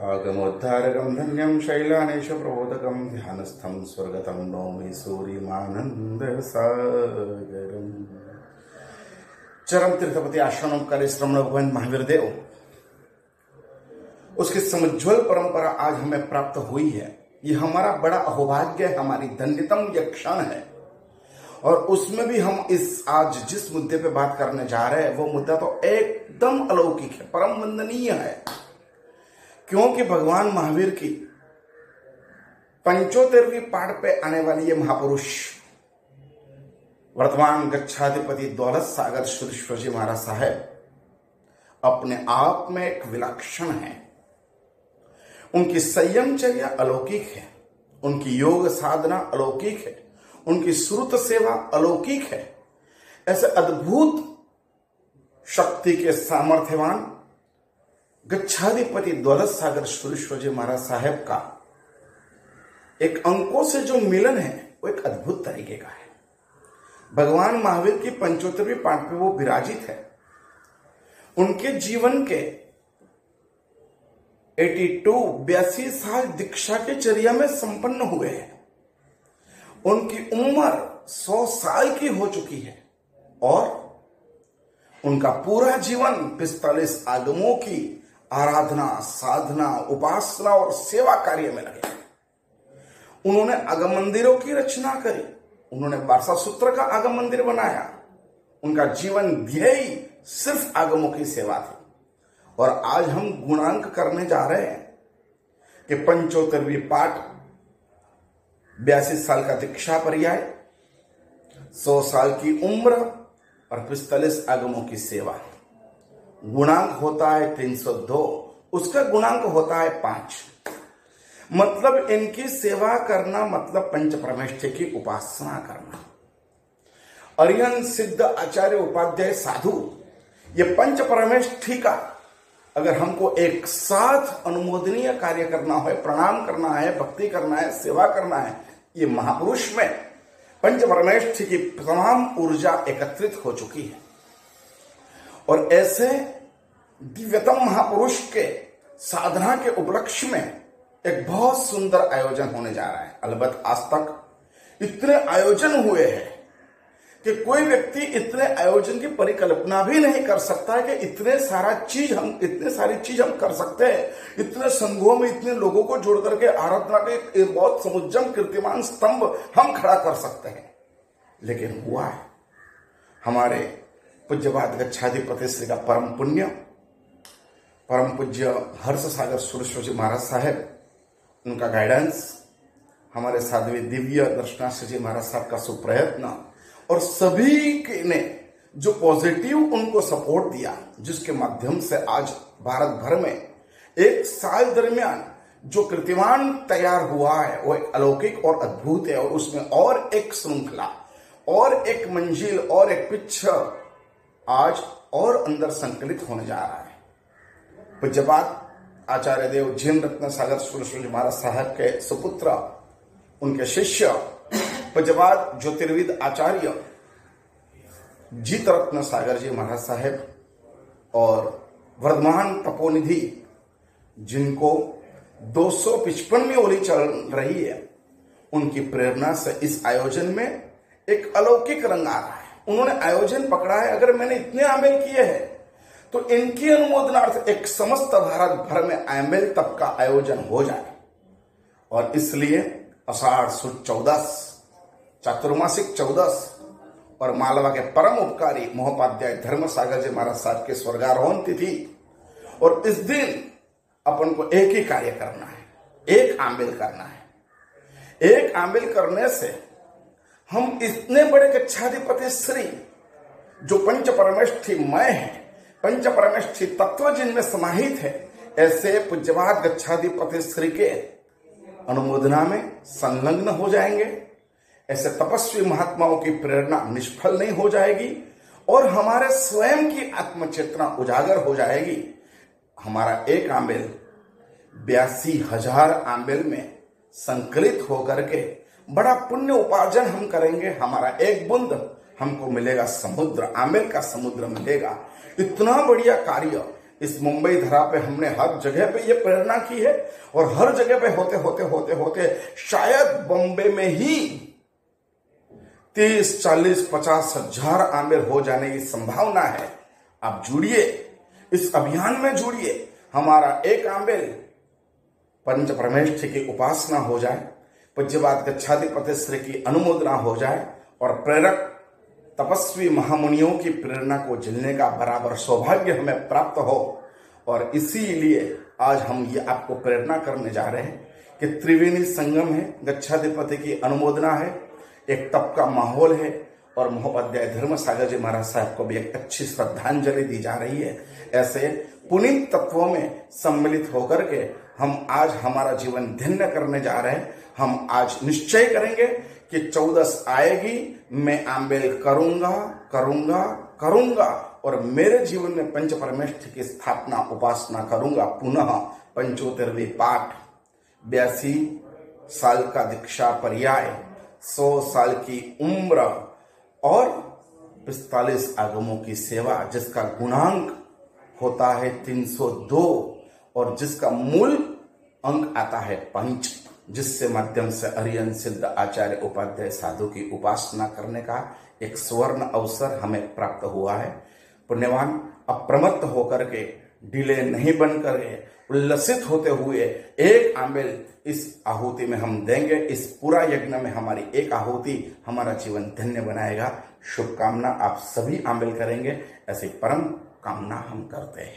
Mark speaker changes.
Speaker 1: आगमोद्धारकं धन्यं शैलानेश प्रबोधकं ध्यानस्थं स्वर्गतं नौमि सूर्यमानंदसागरम्। चरम तीर्थपति आश्रम कार्य श्रमण भगवान महावीर देव, उसकी समुज्वल परंपरा आज हमें प्राप्त हुई है। ये हमारा बड़ा अहोभाग्य है, हमारी धन्यतम यह क्षण है। और उसमें भी हम आज जिस मुद्दे पे बात करने जा रहे हैं वो मुद्दा तो एकदम अलौकिक है, परम वंदनीय है। क्योंकि भगवान महावीर की 75वीं पाठ पे आने वाली ये महापुरुष वर्तमान गच्छाधिपति दौलत सागर सुरेश्वर जी महाराज साहब अपने आप में एक विलक्षण है। उनकी संयमचर्या अलौकिक है, उनकी योग साधना अलौकिक है, उनकी श्रुत सेवा अलौकिक है। ऐसे अद्भुत शक्ति के सामर्थ्यवान गच्छाधिपति दौलत सागर सुरेश्वर जी महाराज साहब का एक अंकों से जो मिलन है वो एक अद्भुत तरीके का है। भगवान महावीर की 75वीं पाठ पे वो विराजित है। उनके जीवन के 82 साल दीक्षा के चर्या में संपन्न हुए हैं। उनकी उम्र 100 साल की हो चुकी है और उनका पूरा जीवन 45 आगमों की आराधना, साधना, उपासना और सेवा कार्य में लगे। उन्होंने आगम मंदिरों की रचना करी, उन्होंने बारसा सूत्र का आगम मंदिर बनाया। उनका जीवन ध्येय सिर्फ आगमों की सेवा थी। और आज हम गुणांक करने जा रहे हैं कि 75वीं पाठ, 82 साल का दीक्षा पर्याय, 100 साल की उम्र और 45 आगमों की सेवा। गुणांक होता है 302, उसका गुणांक होता है 5। मतलब इनकी सेवा करना मतलब पंच परमेष्ठी की उपासना करना। अरिहंत सिद्ध आचार्य उपाध्याय साधु, ये पंच परमेष्ठी का अगर हमको एक साथ अनुमोदनीय कार्य करना है, प्रणाम करना है, भक्ति करना है, सेवा करना है, ये महापुरुष में पंच परमेष्ठी की तमाम ऊर्जा एकत्रित हो चुकी है। और ऐसे दिव्यतम महापुरुष के साधना के उपलक्ष्य में एक बहुत सुंदर आयोजन होने जा रहा है। अलबत्त आज तक इतने आयोजन हुए हैं कि कोई व्यक्ति इतने आयोजन की परिकल्पना भी नहीं कर सकता कि इतनी सारी चीज हम कर सकते हैं। इतने संघों में इतने लोगों को जोड़ करके आराधना के एक बहुत समुज्जम कीर्तिमान स्तंभ हम खड़ा कर सकते हैं। लेकिन हुआ है हमारे पूज्यपाद गच्छाधिपति श्री का परम पुण्य, परम पूज्य हर्ष सागर सुरेश्वर जी महाराज साहब, उनका गाइडेंस, हमारे साध्वी दिव्य दर्शनाश्री जी महाराज साहब का सुप्रयत्न और सभी ने जो पॉजिटिव उनको सपोर्ट दिया, जिसके माध्यम से आज भारत भर में एक साल दरमियान जो कीर्तिमान तैयार हुआ है वो एक अलौकिक और अद्भुत है। और उसमें और एक श्रृंखला और एक मंजिल और एक पिच्छ आज और अंदर संकलित होने जा रहा है। पूज्यपाद आचार्य देव जीन रत्न सागर सुरेश्वर जी महाराज साहब के सुपुत्र, उनके शिष्य पूज्यपाद ज्योतिर्विद आचार्य जीत रत्न सागर जी महाराज साहब और वर्धमान तपोनिधि, जिनको 255वीं ओली चल रही है, उनकी प्रेरणा से इस आयोजन में एक अलौकिक रंग आ रहा है। उन्होंने आयोजन पकड़ा है, अगर मैंने इतने आमेल किए हैं तो इनकी अनुमोदनार्थ एक समस्त भारत भर में आमेल तक का आयोजन हो जाए। और इसलिए आषाढ़ सुद 14, चातुर्मासिक 14 और मालवा के परम उपकारी महोपाध्याय धर्म सागर जी महाराज साहब के स्वर्गारोहण तिथि। और इस दिन अपन को एक ही कार्य करना है, एक आमेल करना है। एक आमेल करने से हम इतने बड़े गच्छाधिपति श्री जो पंच परमेष्ठी मय है, पंच परमेष्ठी तत्व जिनमें समाहित है, ऐसे पूज्यपाद गच्छाधिपति श्री के अनुमोदना में संलग्न हो जाएंगे। ऐसे तपस्वी महात्माओं की प्रेरणा निष्फल नहीं हो जाएगी और हमारे स्वयं की आत्मचेतना उजागर हो जाएगी। हमारा एक आंबेल 82,000 आंबेल में संकलित होकर के बड़ा पुण्य उपार्जन हम करेंगे। हमारा एक बूंद हमको मिलेगा समुद्र, आंबेल का समुद्र मिलेगा। इतना बढ़िया कार्य इस मुंबई धरा पे हमने हर जगह पे ये प्रेरणा की है, और हर जगह पे होते होते होते होते शायद बॉम्बे में ही 30, 40, 50 हजार आमिर हो जाने की संभावना है। आप जुड़िए, इस अभियान में जुड़िए। हमारा एक आमिर पंच परमेष्ठी की उपासना हो जाए, पूज्यपाद गच्छाधिपति श्री की अनुमोदना हो जाए, और प्रेरक तपस्वी महामुनियों की प्रेरणा को झेलने का बराबर सौभाग्य हमें प्राप्त हो। और इसीलिए आज हम ये आपको प्रेरणा करने जा रहे हैं कि त्रिवेणी संगम है, गच्छाधिपति की अनुमोदना है, एक तप का माहौल है, और महोपाध्याय धर्म सागर जी महाराज साहब को भी एक अच्छी श्रद्धांजलि दी जा रही है। ऐसे पुनीत तत्वों में सम्मिलित होकर के हम आज हमारा जीवन धन्य करने जा रहे हैं। हम आज निश्चय करेंगे कि 14 आएगी, मैं आंबेल करूंगा करूंगा करूंगा, और मेरे जीवन में पंच परमेष्ठी की स्थापना उपासना करूंगा। पुनः पंचोत्तरवी पाठ, 82 साल का दीक्षा पर्याय, 100 साल की उम्र, और 45 आगमों की सेवा, जिसका गुणांक होता है 302, और जिसका मूल अंक आता है पंच, जिससे माध्यम से अरियन सिद्ध आचार्य उपाध्याय साधु की उपासना करने का एक स्वर्ण अवसर हमें प्राप्त हुआ है। पुण्यवान अप्रमत्त होकर के, डिले नहीं बन करके, उल्लसित होते हुए एक आंबेल इस आहुति में हम देंगे। इस पूरा यज्ञ में हमारी एक आहुति हमारा जीवन धन्य बनाएगा। शुभकामना आप सभी आंबेल करेंगे, ऐसी परम कामना हम करते हैं।